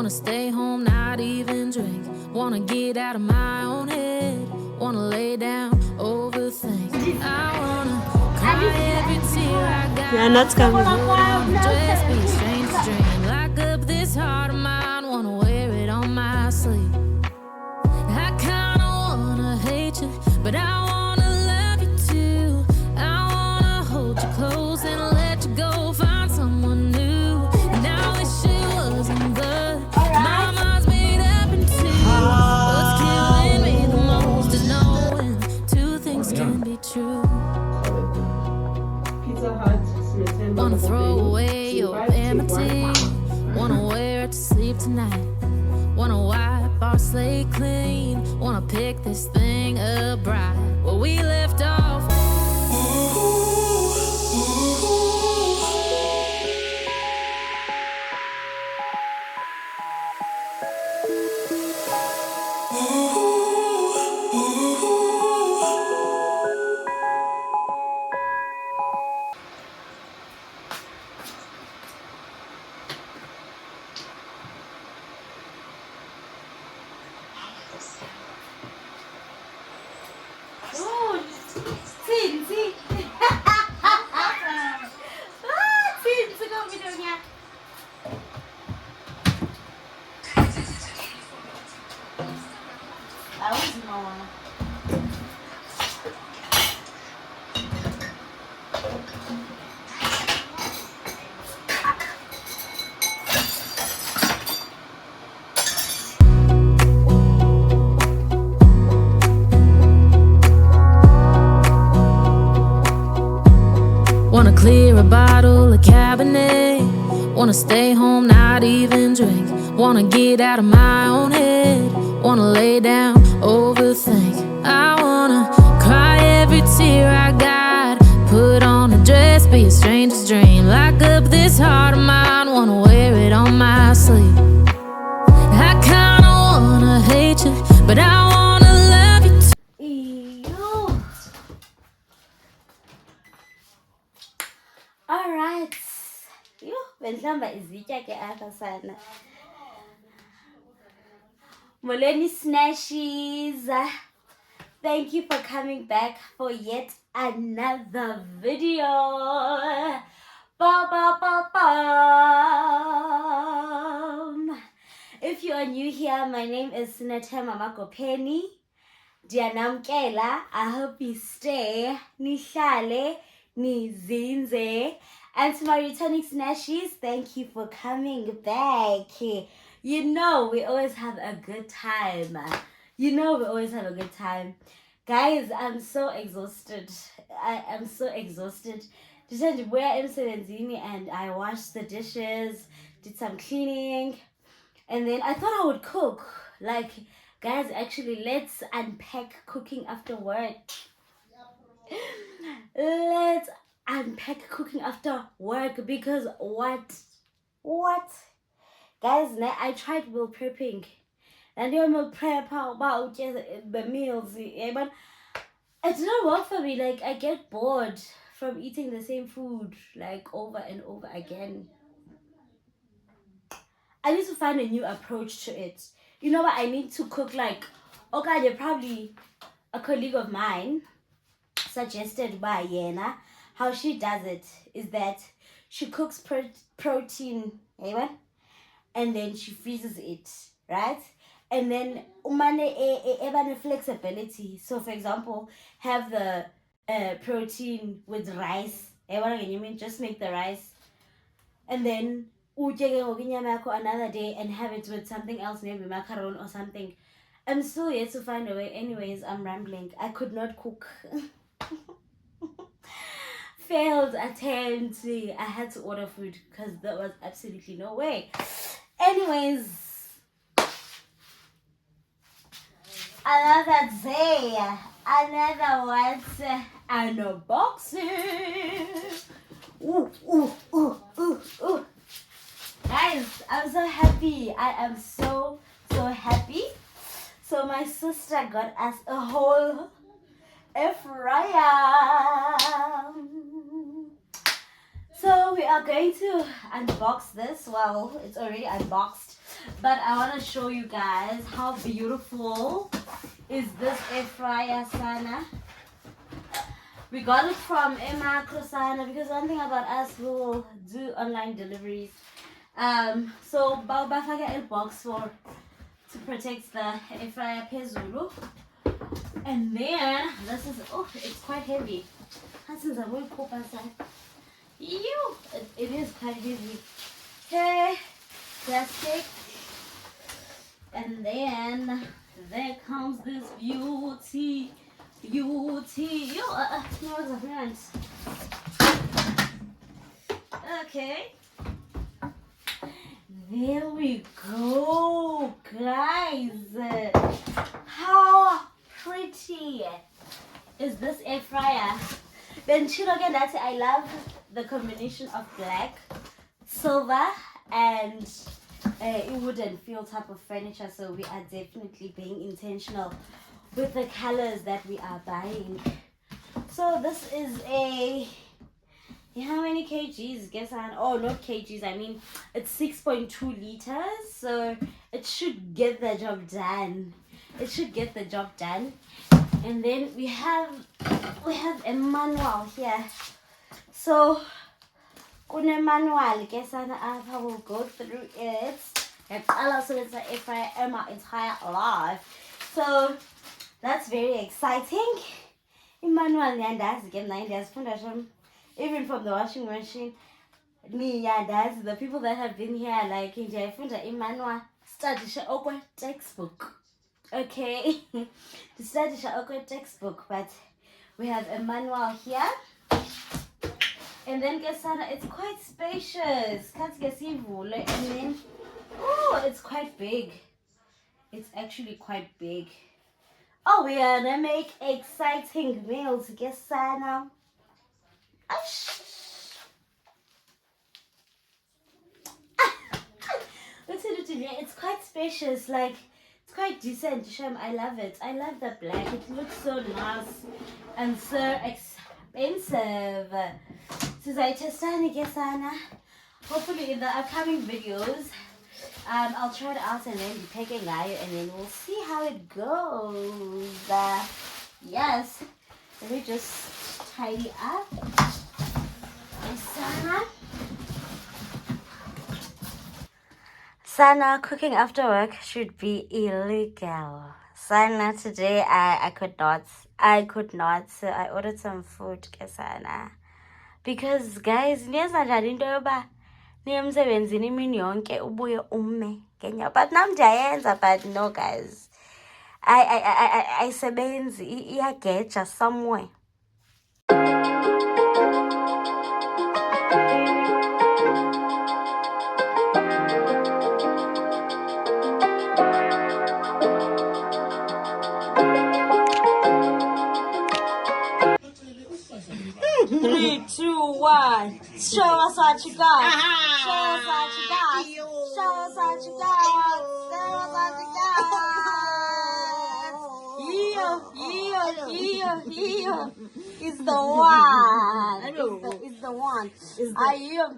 Wanna stay home, not even drink. Wanna get out of my own head. Wanna lay down, overthink. I wanna cry every tear I got. Yeah, that's coming. Put on a dress, be a stranger's dream. Lock up this heart of mine, wanna wear it on my sleeve. I kinda wanna hate you, but I wanna love you too. I wanna hold you close and let you go, find someone new. And I wish it wasn't blood. My mind's made up in two. What's killing me the most is knowing two things can be true. Wanna throw away your empty. Wanna wear it to sleep tonight. Wanna wipe our slate clean. Wanna pick this thing up right where we left off. Wanna clear a bottle of Cabernet. Wanna stay home, not even drink. Wanna get out of my own head. Wanna lay down, overthink. I wanna cry every tear I got. Put on a dress, be a stranger's dream. Lock up this heart of mine, wanna wear it on my sleeve. I kinda wanna hate you, but I wanna love you too. Alright. Benhlamba izitya ke apha sana. Molweni Sneshies. Thank you for coming back for yet another video. Ba ba ba bum. If you are new here, my name is Mama Kopeni. Dianamkela. I hope you stay. Nihlale. Nizinze. And to my returning Sneshies, thank you for coming back. You know we always have a good time. Guys, I'm so exhausted. I am so exhausted. And I washed the dishes, did some cleaning, and then I thought I would cook. Like, guys, actually, let's unpack cooking after work. Let's unpack cooking after work, because what guys, I tried meal prepping, and your meal prep about the meals, but it didn't work for me. Like, I get bored from eating the same food like over and over again. I need to find a new approach to it. You know what? I need to cook like, okay, probably a colleague of mine suggested by Yena. How she does it is that she cooks protein, and then she freezes it, right? And then umane flexibility. So for example, have the protein with rice. Just make the rice, and then another day and have it with something else, maybe macaron or something. I'm still yet to find a way. Anyways, I'm rambling. I could not cook. Failed attempt. I had to order food because there was absolutely no way. Anyways, another day, another unboxing. Ooh. Guys, I'm so happy. I am so happy. So my sister got us a whole air fryer. So we are going to unbox this. Well, it's already unboxed. But I want to show you guys how beautiful is this air fryer, Sana. We got it from Emma Krosana because one thing about us, we will do online deliveries. So bafaka a box for to protect the air fryer pezulu. And then this is it's quite heavy. It is quite heavy. Okay, plastic. And then there comes this beauty. Okay. There we go, guys. How pretty is this air fryer? Then I love the combination of black, silver, and a wooden feel type of furniture. So we are definitely being intentional with the colors that we are buying. So this is a, how many kgs? Guess oh, not kgs, I mean it's 6.2 liters, so it should get the job done. It should get the job done. And then we have a manual here. So kune manual, guess I will go through it. So it's my entire life. So that's very exciting. Emmanuel Nyandas again, even from the washing machine. The people that have been here, like in Emmanuel, study Okwe textbook. Okay, to study Okwe textbook, but we have a manual here. And then Gesana, it's quite spacious. And then, oh, it's quite big. It's actually quite big. Oh, we are gonna make exciting meals, Gesana. It's quite spacious, like it's quite decent. I love it. I love the black. It looks so nice and so expensive. Hopefully in the upcoming videos, I'll try it out and then be picking live, and then we'll see how it goes. Yes, let me just tidy up. Sana, cooking after work should be illegal. Sana, today I could not. So I ordered some food, Sana. Because guys, niyenzanjani into yoba niye emsebenzini imini yonke ubuye ume ngenya, but nam ndiyayenza, but no guys, ayisebenzi, iyageja somewhere. Three, two, one. Show us what you got. Show us what you got. Show us what you got. Show us what you got. Yeah. It's the one. It's the one. Are you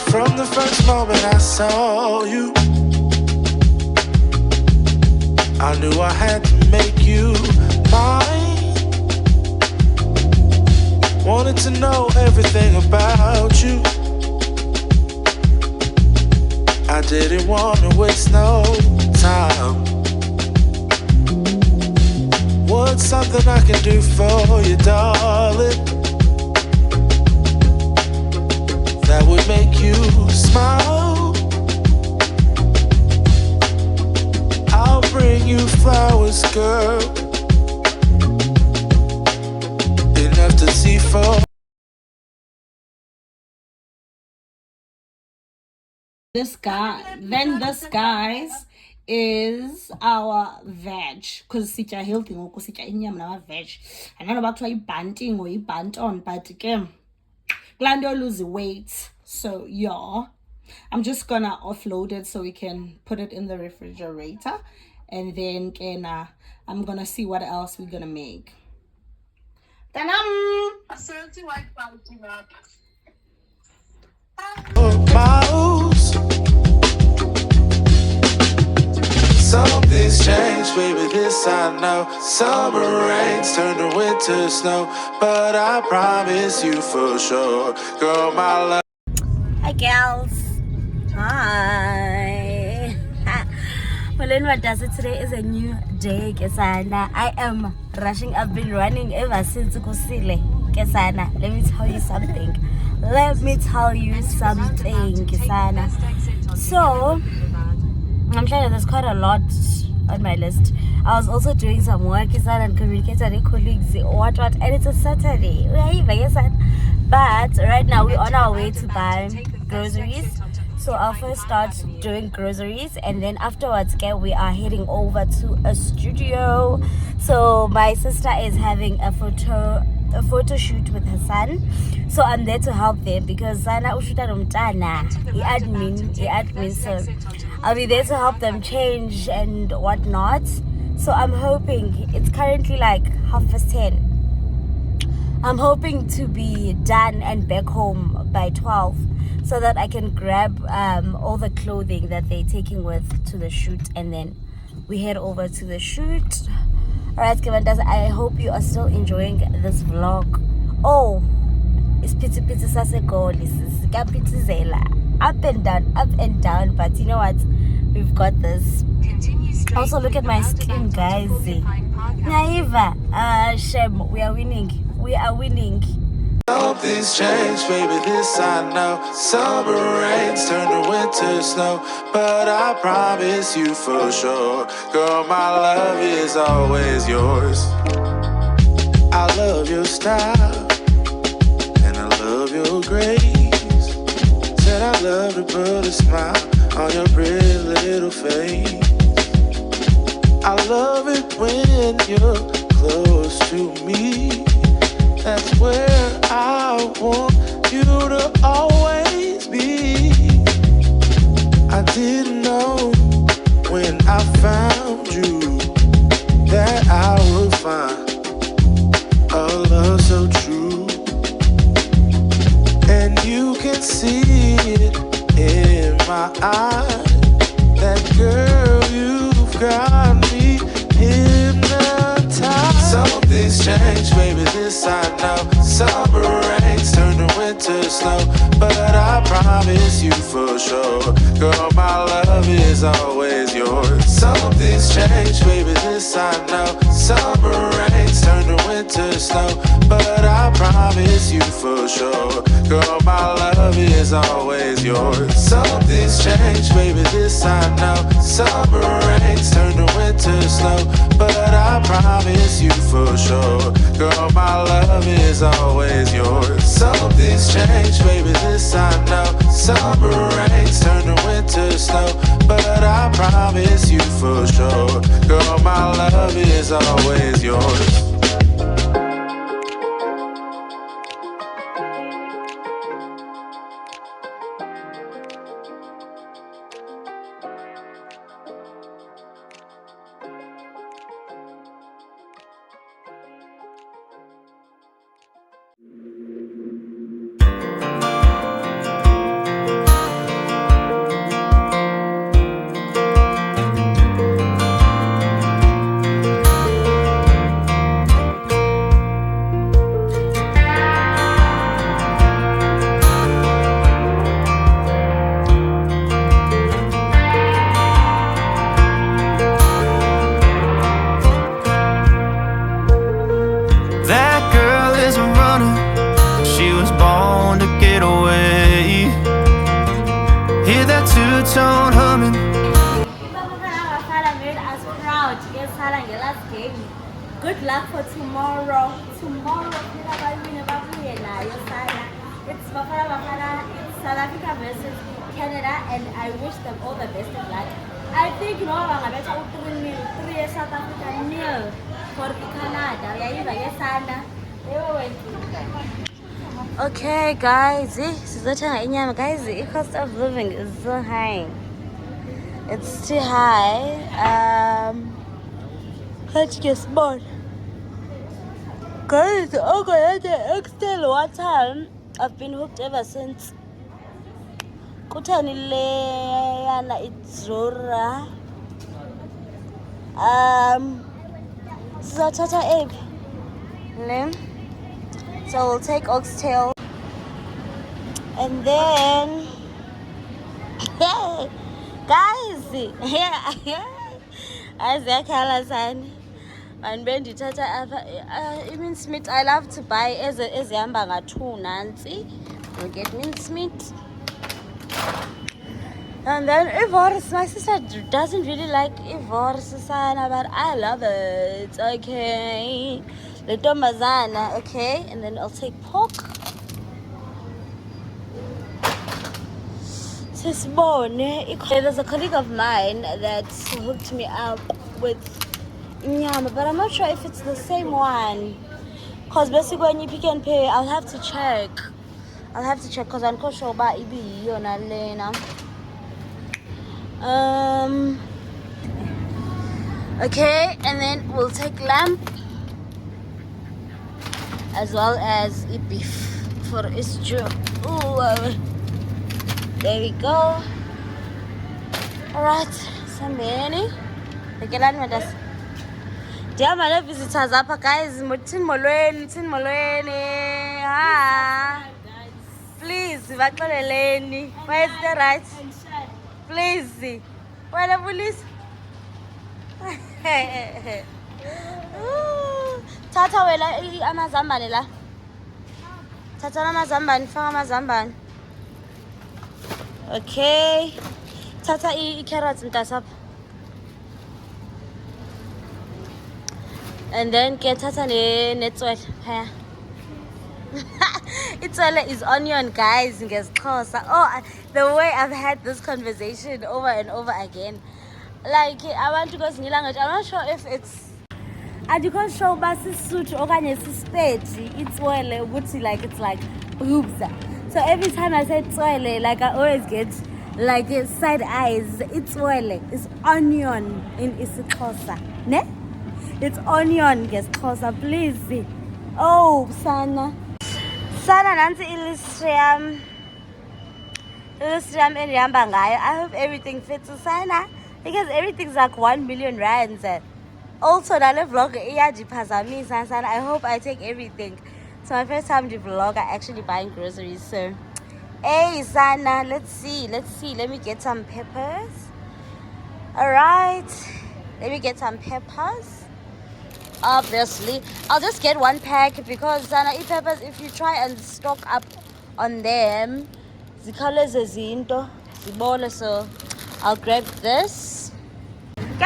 From the first moment I saw you, I knew I had to make you mine. Wanted to know everything about you. I didn't want to waste no time. What's something I can do for you, darling, that would make you smile? I'll bring you flowers, girl, enough to see for. This guys is our veg, because sitya healthy ngoku sitya inyama nama veg. I don't know about i-bunting or i-bunton, but again, plan to lose weight. So yeah, I'm just gonna offload it so we can put it in the refrigerator, and then I'm gonna see what else we're gonna make. Tanam. Mouse. Something's changed, baby, this I know. Summer rains turn to winter snow, but I promise you for sure, girl, my love. Hi, gals. Hi. Well, what does it today is a new day, Kesana. I am rushing. I've been running ever since Kusile, Kesana. Let me tell you something. Kesana. So, I'm sure there's quite a lot on my list. I was also doing some work and communicating with colleagues, what, and it's a Saturday. But right now we're on our way to buy groceries. So I'll first start doing groceries, and then afterwards, we are heading over to a studio. So my sister is having a photo shoot with her son. So I'm there to help them because Sana ushuta nomntana, admin. So I'll be there to help them change and whatnot. So I'm hoping, it's currently like 10:30. I'm hoping to be done and back home by 12 so that I can grab all the clothing that they're taking with to the shoot, and then we head over to the shoot. Alright, Kevandas, I hope you are still enjoying this vlog. Oh, it's pizza sasegoli, up and down, but you know what? We've got this. Also, look at my skin, guys. Naiva, Shem, we are winning. Something's changed, baby, this I know. Summer rains turn to winter snow, but I promise you for sure, girl, my love is always yours. I love your style, and I love your grace. Said I love to put a smile on your pretty little face. I love it when you're close to me. That's where I want you to always be. I didn't know when I found you that I would find a love so true. And you can see it in my eyes. That girl, you've got me hypnotized. Something's changed, baby, this I know. Summer rains turn to winter snow, but I promise you for sure, girl, my love is always yours. Something's changed, baby, this I know. Summer rains turn to winter snow, but I promise you for sure, girl, my love is always yours. Something's changed, baby, this I know. Summer rains turn to winter snow, but I promise you for sure, girl, my love is always yours. Something's changed, baby, this I know. Summer rains turn to winter snow, but I promise you for sure, girl, my love is always yours. Tone humming. Made us proud. Good luck for tomorrow. It's South Africa versus Canada, and I wish them all the best of luck. I think you know I'm better 3 South Africa nil for Canada. Okay, guys, the cost of living is so high. It's too high. Let's get smart. Guys, okay, the external water I've been hooked ever since. Kutani leyana itzora. Sizathatha ape. Le. So we'll take oxtail. And then guys, yeah. As a color sign. And when tata mince meat, I love to buy as yamba two nancy. You get mince meat. And then Ivors, my sister doesn't really like Ivors, but I love it. Okay. The tomazana, okay. And then I'll take pork. There's a colleague of mine that hooked me up with nyama, but I'm not sure if it's the same one. Because basically when you pick and pay, I'll have to check. Because I'm not sure about Ibi on Alena. Okay, and then we'll take lamb as well as beef for its stew. There we go. Alright, sambeni. Bekelani madas. Dear my visitors up, guys. Tin molweni. Please, vakaleleni. Where's the right? Please. Where the police? Tata wela amazambane la. Tata amazambane, faka amazambane. Okay. Tata carrots mtasap. And then get tata netswel. Itswele is onion, guys. Oh, the way I've had this conversation over and over again. Like I want to go to language. I'm not sure if it's I can't show suit it's well like it's like boobs. So every time I say toilet, like I always get like side eyes. It's well, it's onion in isiXhosa. Ne? It's onion, ngesXhosa, please. Oh, sana nansi illustrium endihamba ngayo. I hope everything fits sana because everything's like 1 million rands. Also, that vlog sana. I hope I take everything. It's my first time to vlog. I actually buying groceries. So, hey, sana, let's see. Let me get some peppers. All right, let me get some peppers. Obviously, I'll just get one pack because sana peppers. If you try and stock up on them, the colors is into the so I'll grab this. Oh,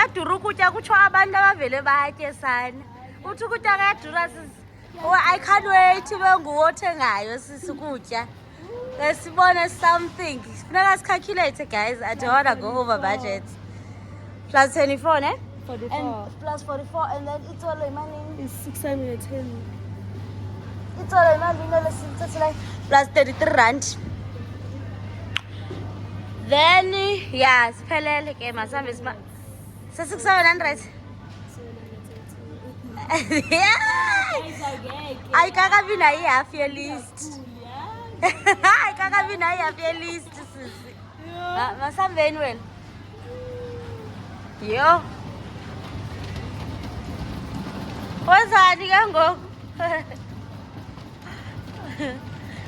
I can't wait to go water. Let's bonus something. Let's calculate it, guys. I don't want to go over budget. Plus 24, ne? 44. And plus 44, and then it's all the money. It's 610. It's all the money. Plus 33 rand. Then, yeah, it's pelele. Okay, my son is 600. Yeah. I can't be na half your list. I can't be na half your list. My son Venuel. Yo. What's that? You can go.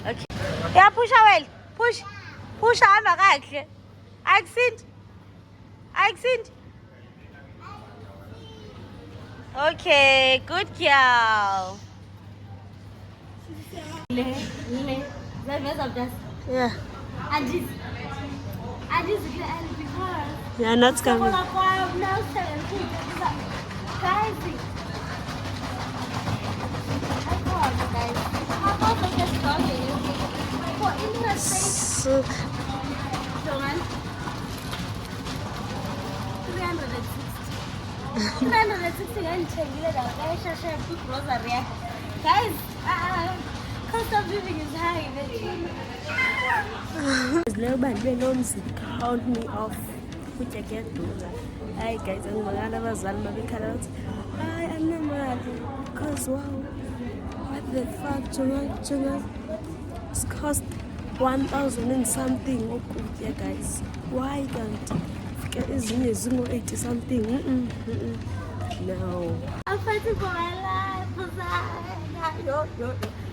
Okay. Yeah, push away. Push. I'm a accent. Okay, good girl. Yeah. Yeah, nuts coming. So, 360 guys, cost of living is high. Count me off, which I can't do. Hi guys, I'm Magana Vazalma Bikarot. I'm not mad because wow. the fuck, Jonga? It's cost 1,000 and something. Oh, yeah, guys. Why can't ezinye zingo 80 something? No. I'm fighting for my life.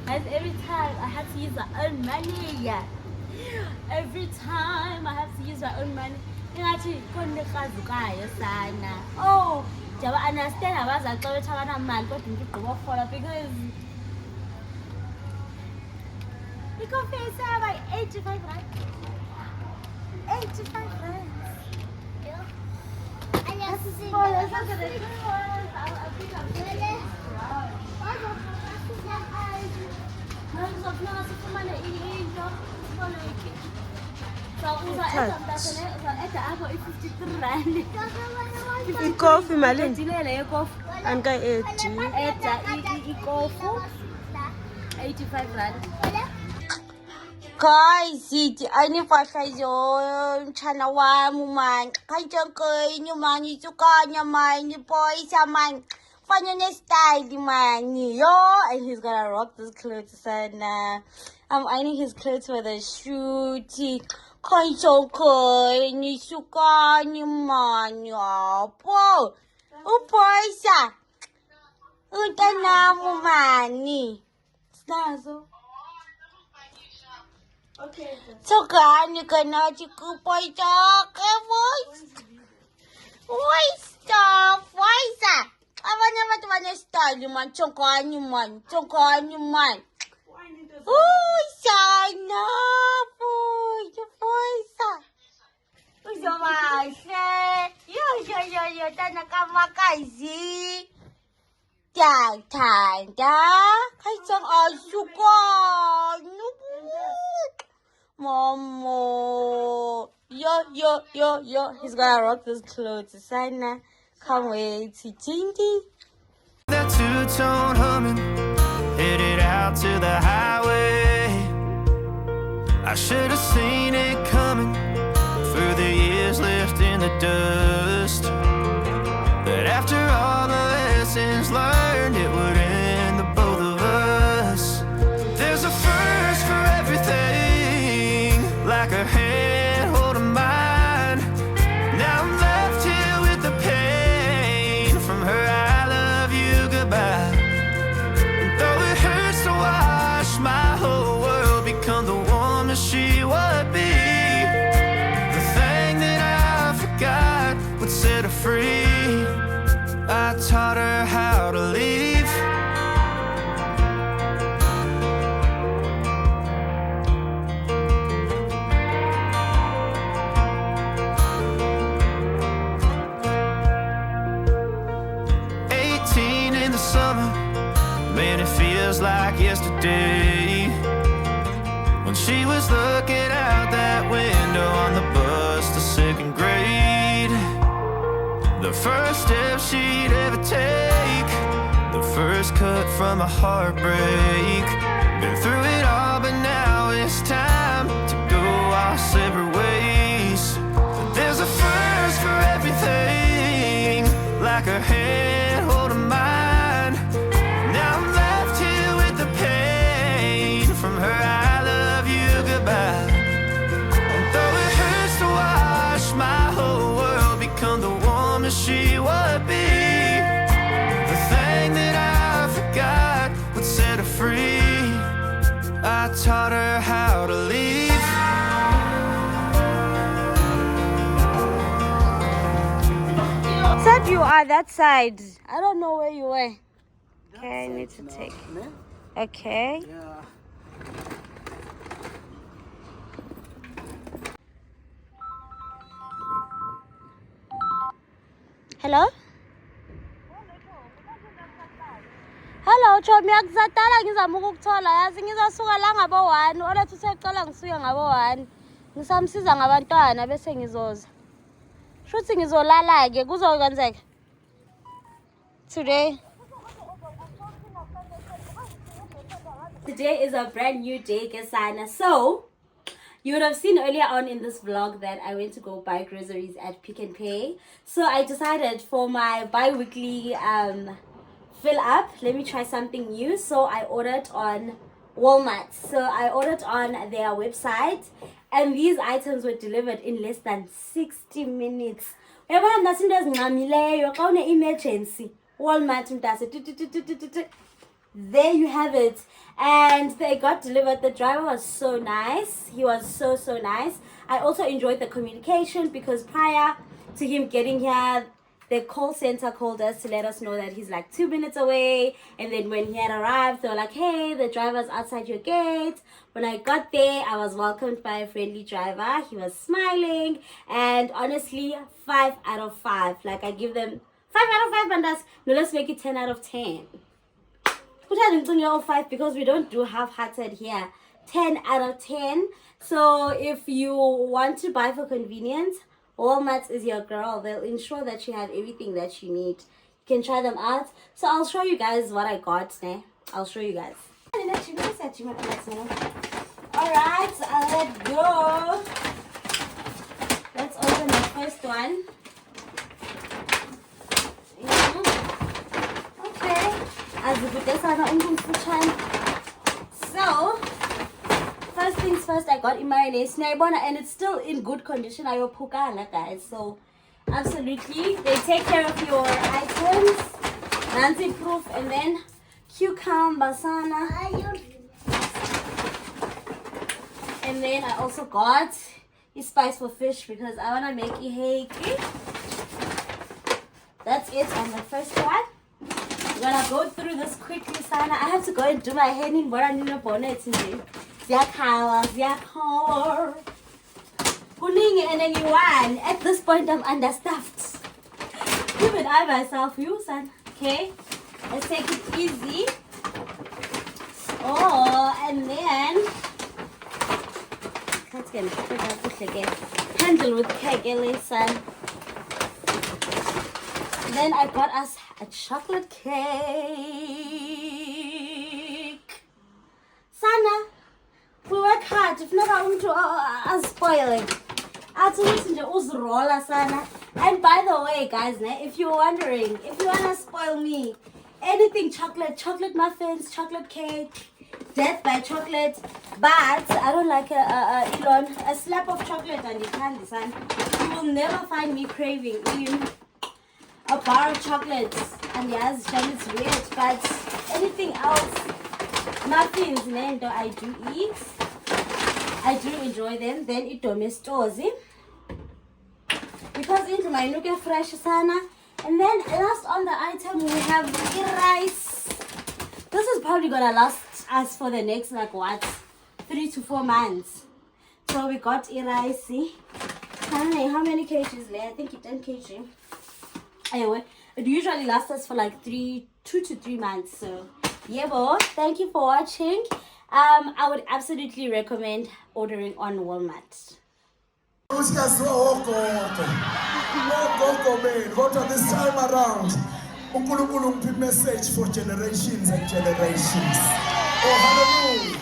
And every time I have to use my own money. Every time I have to use my own money. Oh, do you understand about that? Because you can pay like 85 right? 85 right? Ikofi malini? Anka 80. 85 rand. Guys, I need your channel one man. Can't you man? You took on your mind, you boys are mine. Find your next style, man. Yo, and he's gonna rock this clothes. And I'm ironing his clothes for the shoot. Can't you took on your man, yo, boy. Oh, boys, money. Snazo. Okay. So can you cannot you could boy talk voice? Stop, voice. I want to style you man, chunk on you man. Oh, son of your voice. Who's your man? Yo, Tanaka Makazi. Time, I don't ask you go. Momo. Yo. He's gonna rock this clothes. Sana. Can't wait. Tindy. That two-tone humming, headed out to the highway. I should have seen it coming through the years left in the dust. But after all the lessons learned, it would end the both of us. There's a first for everything, like a hand holding mine. Now I'm left here with the pain from her I love you goodbye. And though it hurts to watch my whole world become the woman she would be, the thing that I forgot would set her free. I taught her how to leave. In the summer, man, it feels like yesterday, when she was looking out that window on the bus to second grade. The first step she'd ever take, the first cut from a heartbreak. Been through it all, but now it's time to go our separate ways. But there's a first for everything, like her hand holding mine. Now I'm left here with the pain from her I love you goodbye. And though it hurts to watch my whole world become the woman she would be, the thing that I forgot would set her free. I taught her how to leave. Said you are that side. I don't know where you were. Okay, I need to take. Okay. Yeah. Hello? Hello, Chomi, akuzatala ngizama ukukuthola yazi ngizasuka la ngabo 1 olathi usecela ngisuke ngabo 1 ngisamsiza ngabantwana bese ngizoza shuthi ngizolala ke kuzokwenzeka today. Today is a brand new day, Kesana. So, you would have seen earlier on in this vlog that I went to go buy groceries at Pick n Pay. So I decided for my bi-weekly fill up. Let me try something new. So I ordered on Walmart. So I ordered on their website, and these items were delivered in less than 60 minutes. Emergency. Walmart does it. There you have it. And they got delivered. The driver was so nice. He was so nice. I also enjoyed the communication because prior to him getting here, the call center called us to let us know that he's like 2 minutes away. And then when he had arrived, they were like, hey, the driver's outside your gate. When I got there, I was welcomed by a friendly driver. He was smiling. And honestly, 5 out of 5. Like, I give them 5 out of 5, and that's, no, let's make it 10 out of 10. Put out in 5 because we don't do half-hearted here. 10 out of 10. So if you want to buy for convenience, Walmart is your girl. They'll ensure that you have everything that you need. You can try them out. So I'll show you guys what I got. I'll show you guys. Alright, let's go. Let's open the first one. Okay. So, first things first, I got marinade and it's still in good condition. I will poke guys. So, absolutely, they take care of your items, Nancy proof, and then cucumber sana. And then I also got a spice for fish because I wanna make a hake. That's it on the first one. I'm gonna go through this quickly, Sana. I have to go and do my hair in what I need a bonnet today. And then you won. At this point, I'm understaffed. Even I myself, you, son. Okay, let's take it easy. Oh, and then let's get it. Handle with kegele, son. Then I got us a chocolate cake. Sana, we work hard. If not, I'm to spoiling. Sana. And by the way, guys, if you're wondering, if you wanna spoil me, anything chocolate muffins, chocolate cake, death by chocolate, but I don't like a slap of chocolate and you candy, son. You will never find me craving even a bar of chocolates, and yes, it's weird, but anything else, muffins, I do eat. I do enjoy them. Then it domestozi because into my nuke fresh sana. And then last on the item we have the rice. This is probably gonna last us for the next 3 to 4 months. So we got a rice. How many kgs left? I think it's 10 kg. Anyway, it usually lasts us for 2 to 3 months. So yeah, boy, thank you for watching. I would absolutely recommend ordering on Walmart. This time around, uNkulunkulu message for generations and generations. Oh,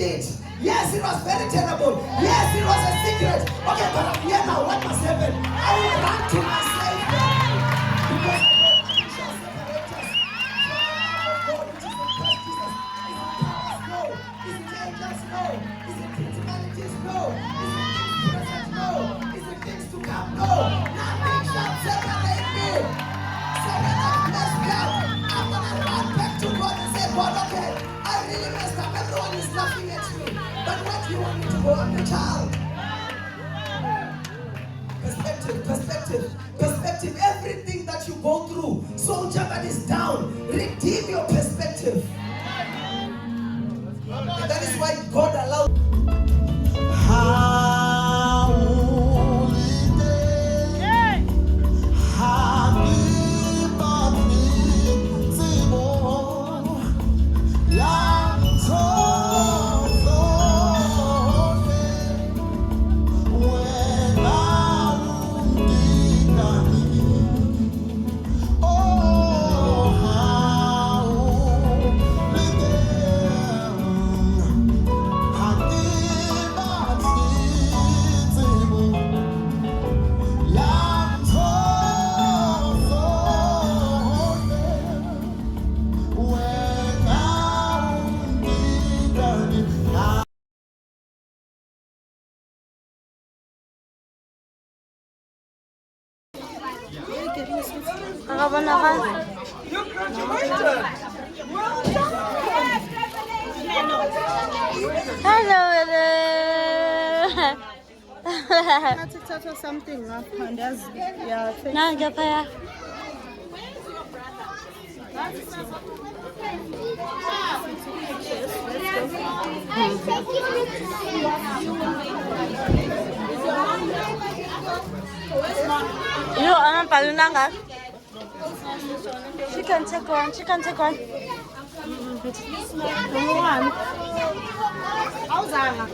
it. Yes, it was very terrible. Yes, it was a secret. Okay, but I'm here now. What must happen? I will run to my safe place. Because I know nothing shall separate us from the love of God, which is in Christ Jesus. Is it powers? No. Is it angels? No. Is it principalities? No. Is it things present? No. Is it things to come? No. Nothing shall separate me. So when I've messed up, I'm gonna run back to God and say, God, okay, I really messed up. Everyone is laughing at me. But what do you want me to go? I'm your child. Perspective. Everything that you go through, soldier that is down, redeem your perspective. And that is why God allowed. TikTok or something. Yeah. You are not She can take one. Number one. How's that?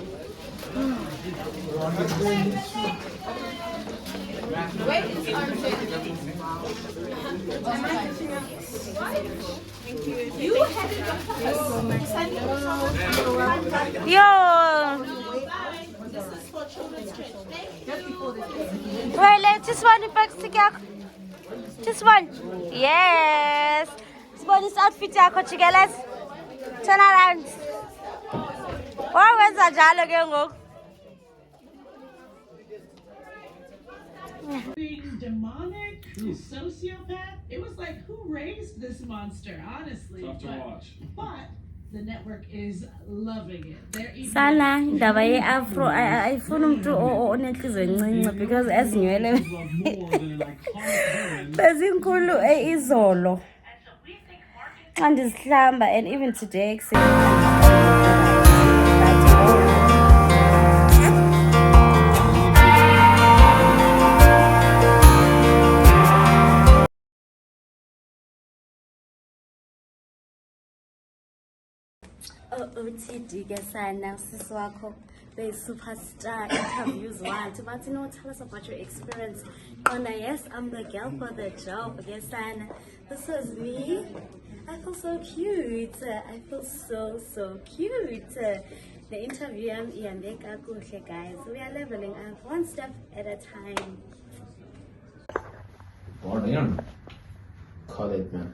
Yo. Right, just one back together. Just one. Yes. This outfit yakho jikeleza. Turn around. Wawenza njalo ke ngoku. Being demonic, sociopath. It was like, who raised this monster? Honestly, tough to watch. But the network is loving it. They're even Sana indaba ye-afro ayifuna umuntu onenhliziyo encinci because ezinywele bezinkulu izolo xa ndizihlamba and even today OTD ke sana usisi wakho superstar interviews wathi bathi no, tell us about your experience. Yes, I'm the girl for the job ke sana. This was me. I feel so cute. I feel so cute. The interview ihambe kakuhle guys. We are leveling up one step at a time. Morning. Call it, man.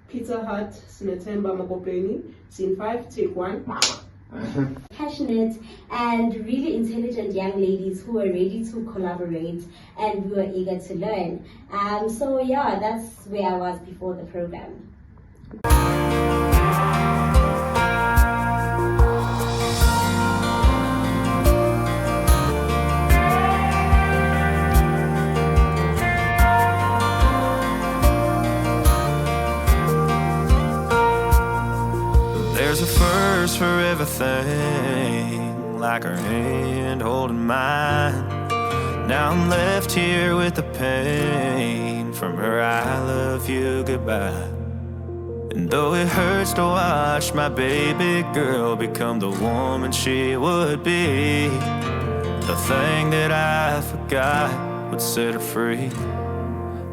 Pizza Hut, Sinetemba Makopeni, scene 5, take 1. Passionate and really intelligent young ladies who were ready to collaborate and who were eager to learn. So yeah, that's where I was before the program. There's a first for everything, like her hand holding mine. Now I'm left here with the pain from her I love you goodbye. And though it hurts to watch my baby girl become the woman she would be, the thing that I forgot would set her free,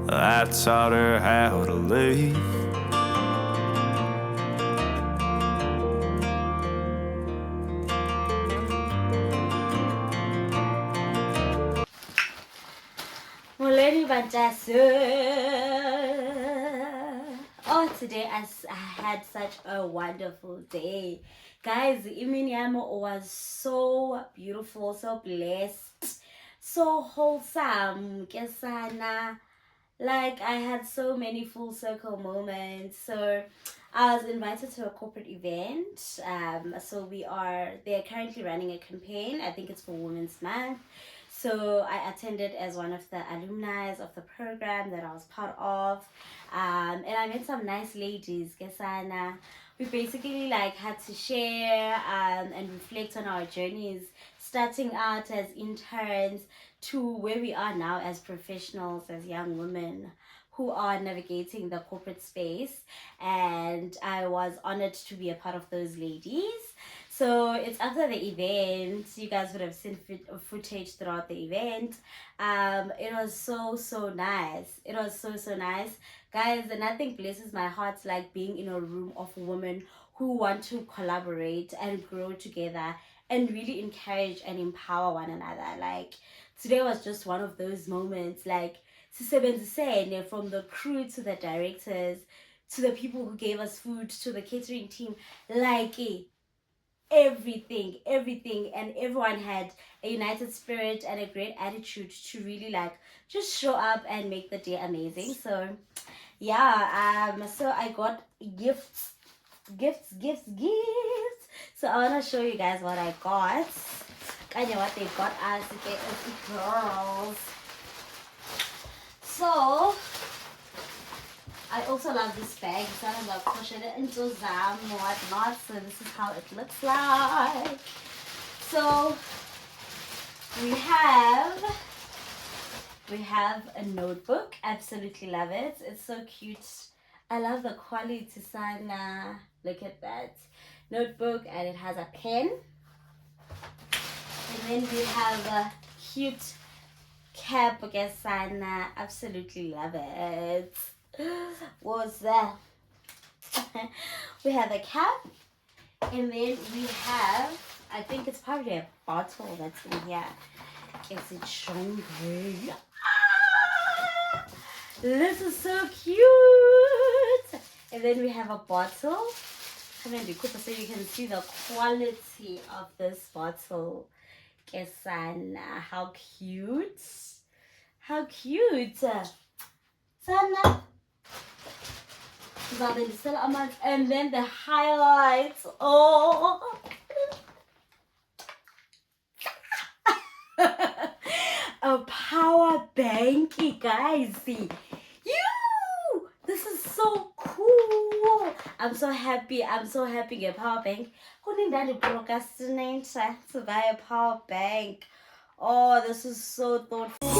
I taught her how to leave. Molweni Bantasu. Oh, today I had such a wonderful day. Guys, imini yami was so beautiful, so blessed, so wholesome. Kesana. Like, I had so many full circle moments. So I was invited to a corporate event. So they're currently running a campaign. I think it's for Women's Month. So I attended as one of the alumni of the program that I was part of. And I met some nice ladies. Kesana. We basically like had to share and reflect on our journeys, starting out as interns to where we are now as professionals, as young women who are navigating the corporate space. And I was honored to be a part of those ladies. So it's after the event. You guys would have seen footage throughout the event. It was so nice. It was so nice. Guys, nothing blesses my heart like being in a room of women who want to collaborate and grow together and really encourage and empower one another. Like, today was just one of those moments. Like, from the crew to the directors, to the people who gave us food, to the catering team, like everything, and everyone had a united spirit and a great attitude to really like just show up and make the day amazing. So yeah, so I got gifts. So I want to show you guys what I got. Kanya what they got us, girls. So I also love this bag. It's kind of like pushing it into Zam or whatnot. So this is how it looks like. So we have a notebook. Absolutely love it. It's so cute. I love the quality, Sana. Look at that notebook, and it has a pen. And then we have a cute cap, Sana. Absolutely love it. What's that? We have a cap, and then we have, I think it's probably a bottle that's in here. Is it Shongri? This is so cute. And then we have a bottle. Come and be quick so you can see the quality of this bottle. Kesana, how cute. How cute. Sana. And then the highlights. Oh. A power banky, guys. See. This is so cool. I'm so happy. Get power bank. Who did that procrastinate to buy a power bank? Oh, this is so thoughtful.